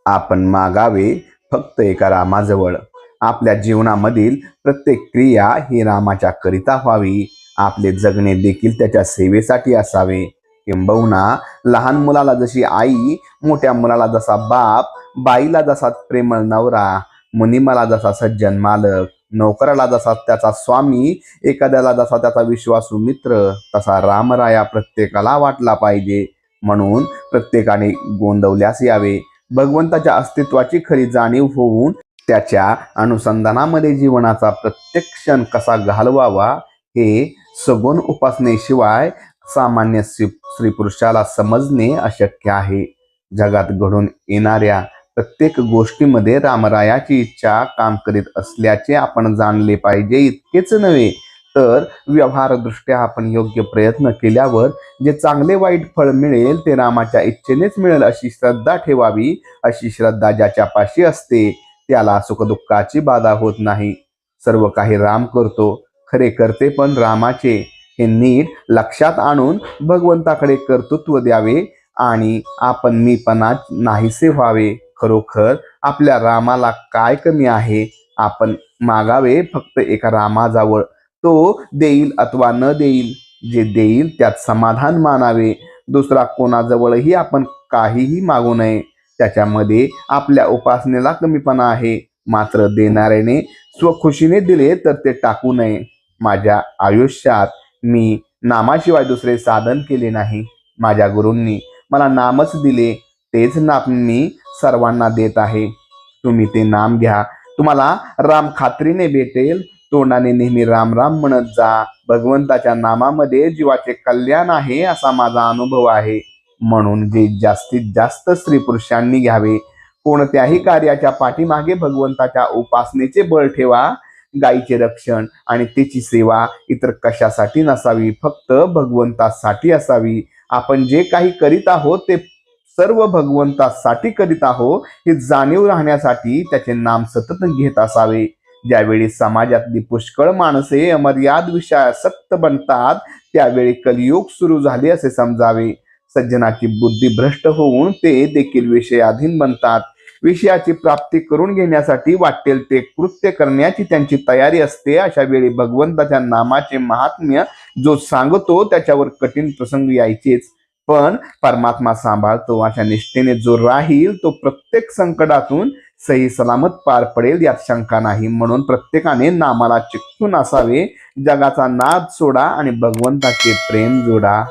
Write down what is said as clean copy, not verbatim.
आपण मागावे फक्त एका रामाजवळ. आपल्या जीवनामधील प्रत्येक क्रिया ही रामाच्या करिता व्हावी. आपले जगणे देखील त्याच्या सेवेसाठी असावे. किंबहुना लहान मुलाला जशी आई, मोठ्या मुलाला जसा बाप, बाईला जसा प्रेमळ नवरा, मुनिमाला जसा सज्जन मालक, नोकराला जसा त्याचा स्वामी, एखाद्याला जसा त्याचा विश्वासू मित्र, तसा रामराया प्रत्येकाला वाटला पाहिजे. म्हणून प्रत्येकाने गोंदवल्यास यावे. भगवंताच्या अस्तित्वाची खरी जाणीव होऊन त्याच्या अनुसंधानामध्ये जीवनाचा प्रत्येक क्षण कसा घालवावा हे सगुण उपासनेशिवाय सामान्य स्त्री पुरुषाला समजणे अशक्य आहे. जगात घडून येणाऱ्या प्रत्येक गोष्टीमध्ये रामरायाची इच्छा काम करीत असल्याचे आपण जाणले पाहिजे. इतकेच नव्हे तर व्यवहारदृष्ट्या आपण योग्य प्रयत्न केल्यावर जे चांगले वाईट फळ मिळेल ते रामाच्या इच्छेनेच मिळेल अशी श्रद्धा ठेवावी. अशी श्रद्धा ज्याच्या पाशी असते त्याला सुखदुःखाची बाधा होत नाही. सर्व काही राम करतो, खरे करते पण रामाचे, हे नीट लक्षात आणून भगवंताकडे कर्तृत्व द्यावे आणि आपण मीपणात नाहीसे व्हावे. खरोखर आपल्या रामाला काय कमी आहे? आपण मागावे फक्त एका रामाजवळ. तो देईल अथवा न देईल, जे देईल त्यात समाधान मानावे. दुसरा कोणाजवळही आपण काहीही मागू नये. त्याच्यामध्ये आपल्या उपासनेला कमीपणा आहे. मात्र देणाऱ्याने स्वखुशीने दिले तर ते टाकू नये. माझ्या आयुष्यात मी नामाशिवाय दुसरे साधन केले नाही. माझ्या गुरूंनी मला नामच दिले, तेच नाम मी सर्वांना देत आहे. तुम्ही ते नाम घ्या, तुम्हाला राम खात्रीने भेटेल. तोंडाने नेहमी राम राम म्हणत जा. भगवंताच्या नामामध्ये जीवाचे कल्याण आहे असा माझा अनुभव आहे. म्हणून जे जास्तीत जास्त स्त्री पुरुषांनी घ्यावे. कोणत्याही कार्याच्या पाठीमागे भगवंताच्या उपासनेचे बळ ठेवा. गायीचे रक्षण आणि त्याची सेवा इतर कशासाठी नसावी, फक्त भगवंतासाठी असावी. आपण जे काही करीत आहोत ते सर्व भगवंतासाठी करीत आहोत ही जाणीव राहण्यासाठी त्याचे नाम सतत घेत असावे. ज्यावेळी समाजातली पुष्कळ माणसे अमर्याद विषयासक्त बनतात त्यावेळी कलियुग सुरू झाले असे समजावे. सज्जनाची बुद्धी भ्रष्ट होऊन ते देखील विषयाधीन बनतात. विषयाची प्राप्ती करून घेण्यासाठी वाटेल ते कृत्य करण्याची त्यांची तयारी असते. अशा वेळी भगवंताच्या नामाचे महात्म्य जो सांगतो त्याच्यावर कठीण प्रसंग यायचेच, पण परमात्मा सांभाळतो. अशा निष्ठेने जो राहील तो प्रत्येक संकटातून सही सलामत पार पडेल यात शंका नाही. म्हणून प्रत्येकाने नामाला चिकटून असावे. जगाचा नाद सोडा आणि भगवंताचे प्रेम जोडा.